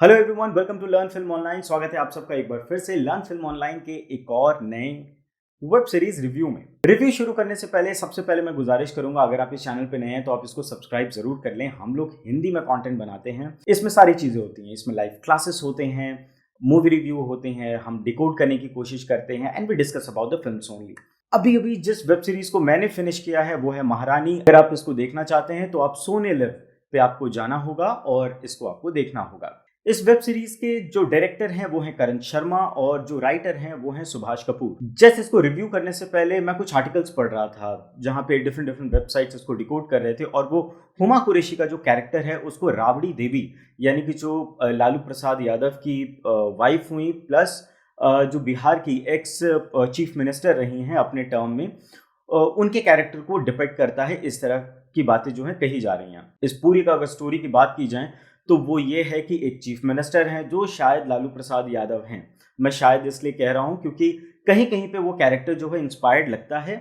Hello everyone, welcome to learn film online. स्वागत है आप सबका एक बार फिर से लर्न फिल्म ऑनलाइन के एक और नए वेब सीरीज रिव्यू में। रिव्यू शुरू करने से पहले सबसे पहले मैं गुजारिश करूंगा, अगर आप इस चैनल पे नए हैं तो आप इसको सब्सक्राइब जरूर कर लें। हम लोग हिंदी में कंटेंट बनाते हैं, इसमें सारी चीजें होती हैं। इसमें लाइव क्लासेस होते हैं, मूवी रिव्यू होते हैं, हम डिकोड करने की कोशिश करते हैं and we discuss about the films only. अभी अभी जिस वेब सीरीज को मैंने फिनिश किया है वो है महारानी। अगर आप इसको देखना चाहते हैं तो आप सोने लिव पे आपको जाना होगा और इसको आपको देखना होगा। इस वेब सीरीज के जो डायरेक्टर हैं वो हैं करण शर्मा और जो राइटर हैं वो हैं सुभाष कपूर। जैसे इसको रिव्यू करने से पहले मैं कुछ आर्टिकल्स पढ़ रहा था जहां पे डिफरेंट डिफरेंट वेबसाइट्स इसको डिकोड कर रहे थे, और वो हुमा कुरैशी का जो कैरेक्टर है उसको राबड़ी देवी, यानी कि जो लालू प्रसाद यादव की वाइफ हुई, प्लस जो बिहार की एक्स चीफ मिनिस्टर रही हैं अपने टर्म में, उनके कैरेक्टर को डिपेक्ट करता है। इस तरह की बातें जो है कही जा रही हैं। इस पूरी का अगर स्टोरी की बात की जाए तो वो ये है कि एक चीफ मिनिस्टर हैं जो शायद लालू प्रसाद यादव हैं। मैं शायद इसलिए कह रहा हूं क्योंकि कहीं कहीं पे वो कैरेक्टर जो है इंस्पायर्ड लगता है,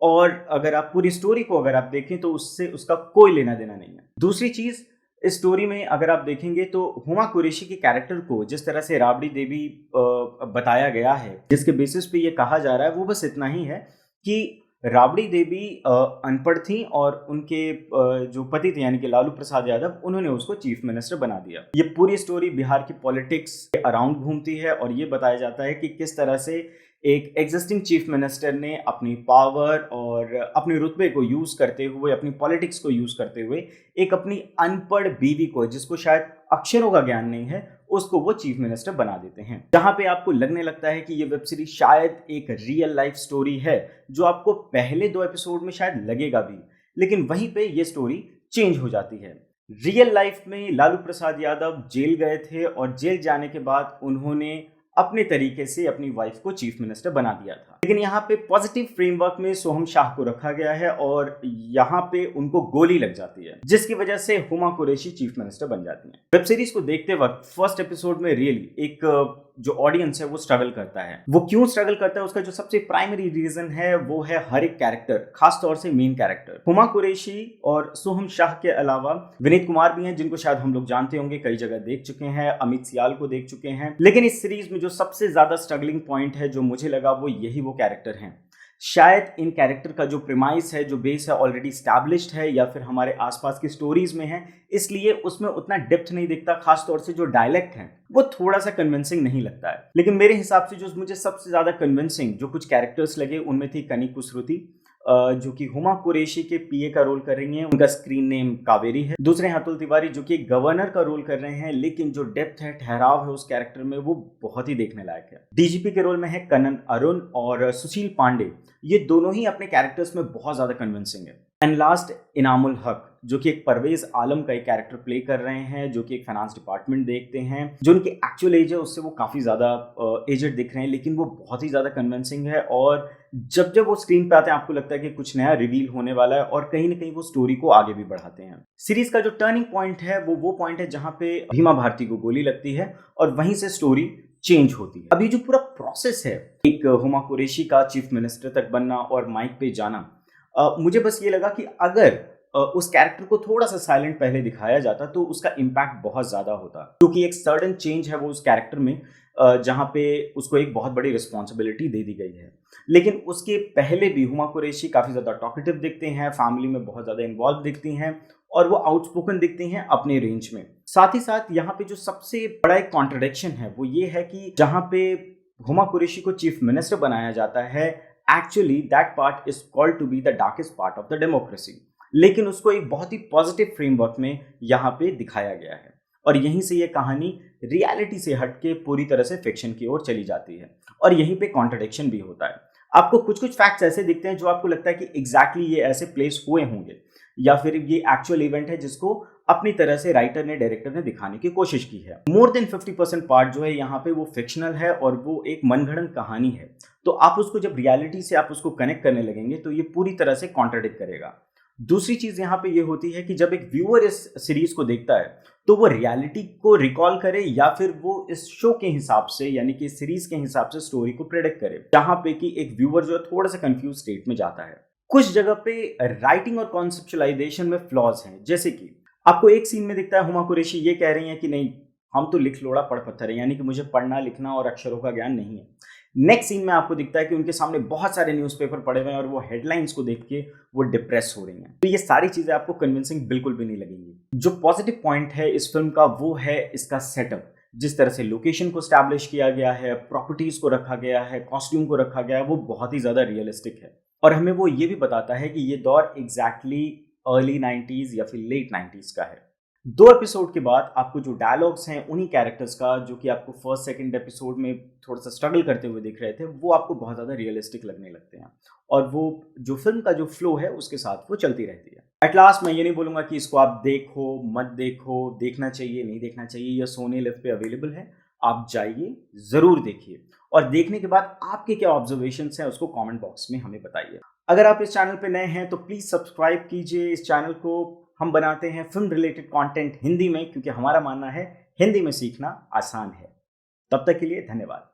और अगर आप पूरी स्टोरी को अगर आप देखें तो उससे उसका कोई लेना देना नहीं है। दूसरी चीज, इस स्टोरी में अगर आप देखेंगे तो हुमा कुरैशी के कैरेक्टर को जिस तरह से राबड़ी देवी बताया गया है, जिसके बेसिस पे ये कहा जा रहा है, वो बस इतना ही है कि राबड़ी देवी अनपढ़ थी और उनके जो पति थे यानी कि लालू प्रसाद यादव, उन्होंने उसको चीफ मिनिस्टर बना दिया। ये पूरी स्टोरी बिहार की पॉलिटिक्स के अराउंड घूमती है और ये बताया जाता है कि किस तरह से एक एग्जिस्टिंग चीफ मिनिस्टर ने अपनी पावर और अपने रुतबे को यूज करते हुए, अपनी पॉलिटिक्स को यूज करते हुए, एक अपनी अनपढ़ बीवी को, जिसको शायद अक्षरों का ज्ञान नहीं है, उसको वो चीफ मिनिस्टर बना देते हैं। जहां पे आपको लगने लगता है कि ये वेब सीरीज शायद एक रियल लाइफ स्टोरी है, जो आपको पहले 2 एपिसोड में शायद लगेगा भी, लेकिन वहीं पे ये स्टोरी चेंज हो जाती है। रियल लाइफ में लालू प्रसाद यादव जेल गए थे और जेल जाने के बाद उन्होंने अपने तरीके से अपनी वाइफ को चीफ मिनिस्टर बना दिया था। लेकिन यहाँ पे पॉजिटिव फ्रेमवर्क में सोहम शाह को रखा गया है और यहाँ पे उनको गोली लग जाती है, जिसकी वजह से हुमा कुरैशी चीफ मिनिस्टर बन जाती हैं। वेब सीरीज को देखते वक्त फर्स्ट एपिसोड में रियली एक जो ऑडियंस है वो स्ट्रगल करता है। वो क्यों स्ट्रगल करता है, उसका जो सबसे प्राइमरी रीजन है वो है हर एक कैरेक्टर, खास तौर से मेन कैरेक्टर। हुमा कुरैशी और सोहम शाह के अलावा विनीत कुमार भी हैं, जिनको शायद हम लोग जानते होंगे, कई जगह देख चुके हैं, अमित सियाल को देख चुके हैं। लेकिन इस सीरीज में जो सबसे ज्यादा स्ट्रगलिंग पॉइंट है जो मुझे लगा, वो यही वो कैरेक्टर हैं। शायद इन कैरेक्टर का जो प्रीमाइस है, जो बेस है, ऑलरेडी स्टैब्लिश्ड है या फिर हमारे आसपास की स्टोरीज में है, इसलिए उसमें उतना डेप्थ नहीं दिखता। खास तौर से जो डायलेक्ट है वो थोड़ा सा कन्विंसिंग नहीं लगता है। लेकिन मेरे हिसाब से जो मुझे सबसे ज्यादा कन्विंसिंग जो कुछ कैरेक्टर्स लगे, उनमें थी कनी कुसरुती, जो कि हुमा कुरैशी के पीए का रोल कर रही हैं। उनका स्क्रीन नेम कावेरी है। दूसरे हैं अतुल तिवारी, जो कि गवर्नर का रोल कर रहे हैं, लेकिन जो डेप्थ है, ठहराव है उस कैरेक्टर में, वो बहुत ही देखने लायक है। डीजीपी के रोल में है कनन अरुण और सुशील पांडे। ये दोनों ही अपने कैरेक्टर्स में बहुत ज्यादा कन्विंसिंग है। एंड लास्ट, इनामुल हक, जो कि एक परवेज आलम का एक कैरेक्टर प्ले कर रहे हैं, जो कि एक फाइनेंस डिपार्टमेंट देखते हैं। जो उनकी एक्चुअल एज है उससे वो काफी ज्यादा एजेड दिख रहे हैं, लेकिन वो बहुत ही ज्यादा कन्विंसिंग है। और जब जब वो स्क्रीन पे आते हैं आपको लगता है कि कुछ नया रिवील होने वाला है, और कहीं ना कहीं वो स्टोरी को आगे भी बढ़ाते हैं। सीरीज का जो टर्निंग पॉइंट है वो पॉइंट है जहां पे भीमा भारती को गोली लगती है और वहीं से स्टोरी चेंज होती है। अभी जो पूरा प्रोसेस है एक हुमा कुरैशी का चीफ मिनिस्टर तक बनना और माइक पे जाना, मुझे बस ये लगा कि अगर उस कैरेक्टर को थोड़ा सा साइलेंट पहले दिखाया जाता तो उसका इम्पैक्ट बहुत ज्यादा होता, क्योंकि एक सडन चेंज है वो उस कैरेक्टर में, जहां पे उसको एक बहुत बड़ी रिस्पॉन्सिबिलिटी दे दी गई है। लेकिन उसके पहले भी हुमा कुरैशी काफी ज्यादा टॉकेटिव दिखते हैं, फैमिली में बहुत ज्यादा इन्वॉल्व दिखती हैं और वो आउटस्पोकन दिखती हैं अपने रेंज में। साथ ही साथ यहाँ पे जो सबसे बड़ा एक कॉन्ट्रडिक्शन है वो ये है कि जहां पे हुमा कुरैशी को चीफ मिनिस्टर बनाया जाता है, actually that part is called to be the darkest part of the democracy, लेकिन उसको एक बहुत ही पॉजिटिव फ्रेमवर्क में यहाँ पे दिखाया गया है। और यहीं से ये कहानी रियलिटी से हटके पूरी तरह से फिक्शन की ओर चली जाती है, और यहीं पे कॉन्ट्रडिक्शन भी होता है। आपको कुछ कुछ फैक्ट्स ऐसे दिखते हैं जो आपको लगता है कि एग्जैक्टली ये ऐसे प्लेस हुए होंगे, या फिर ये एक्चुअल इवेंट है जिसको अपनी तरह से राइटर ने, डायरेक्टर ने दिखाने की कोशिश की है। मोर देन 50% पार्ट जो है यहाँ पे वो फिक्शनल है और वो एक मनगढ़ंत कहानी है। तो आप उसको जब रियलिटी से आप उसको कनेक्ट करने लगेंगे तो ये पूरी तरह से कॉन्ट्रडिक्ट करेगा। दूसरी चीज यहाँ पे ये होती है कि जब एक व्यूअर इस सीरीज को देखता है तो वो रियलिटी को रिकॉल करे या फिर वो इस शो के हिसाब से, यानी कि सीरीज के हिसाब से स्टोरी को प्रेडिक्ट करे, जहां पे कि एक व्यूअर जो है थोड़ा सा कंफ्यूज स्टेट में जाता है। कुछ जगह पे राइटिंग और कॉन्सेप्चुअलाइजेशन में फ्लॉज हैं, जैसे कि आपको एक सीन में दिखता है हुमा कुरैशी ये कह रही हैं कि नहीं, हम तो लिख लोड़ा पढ़ पत्थर है, यानी कि मुझे पढ़ना लिखना और अक्षरों का ज्ञान नहीं है। नेक्स्ट सीन में आपको दिखता है कि उनके सामने बहुत सारे न्यूज़पेपर पड़े हुए हैं और वो हेडलाइंस को देख के वो डिप्रेस हो रही हैं। तो ये सारी चीजें आपको कन्विंसिंग बिल्कुल भी नहीं लगेंगी। जो पॉजिटिव पॉइंट है इस फिल्म का वो है इसका सेटअप। जिस तरह से लोकेशन को स्टैब्लिश किया गया है, प्रॉपर्टीज को रखा गया है, कॉस्ट्यूम को रखा गया है, वो बहुत ही ज्यादा रियलिस्टिक है। और हमें वो ये भी बताता है कि ये दौर एग्जैक्टली अर्ली 90s या फिर लेट 90s का है। 2 एपिसोड के बाद आपको जो डायलॉग्स हैं उन्हीं कैरेक्टर्स का, जो कि आपको फर्स्ट सेकंड एपिसोड में थोड़ा सा स्ट्रगल करते हुए दिख रहे थे, वो आपको बहुत ज़्यादा रियलिस्टिक लगने लगते हैं और वो जो फिल्म का जो फ्लो है उसके साथ वो चलती रहती है। एट लास्ट मैं ये नहीं बोलूँगा कि इसको आप देखो मत देखो, देखना चाहिए नहीं देखना चाहिए, या सोनी लिव पे अवेलेबल है, आप जाइए ज़रूर देखिए और देखने के बाद आपके क्या ऑब्जर्वेशंस हैं उसको कमेंट बॉक्स में हमें बताइए। अगर आप इस चैनल पे नए हैं तो प्लीज़ सब्सक्राइब कीजिए इस चैनल को। हम बनाते हैं फिल्म रिलेटेड कंटेंट हिंदी में, क्योंकि हमारा मानना है हिंदी में सीखना आसान है। तब तक के लिए धन्यवाद।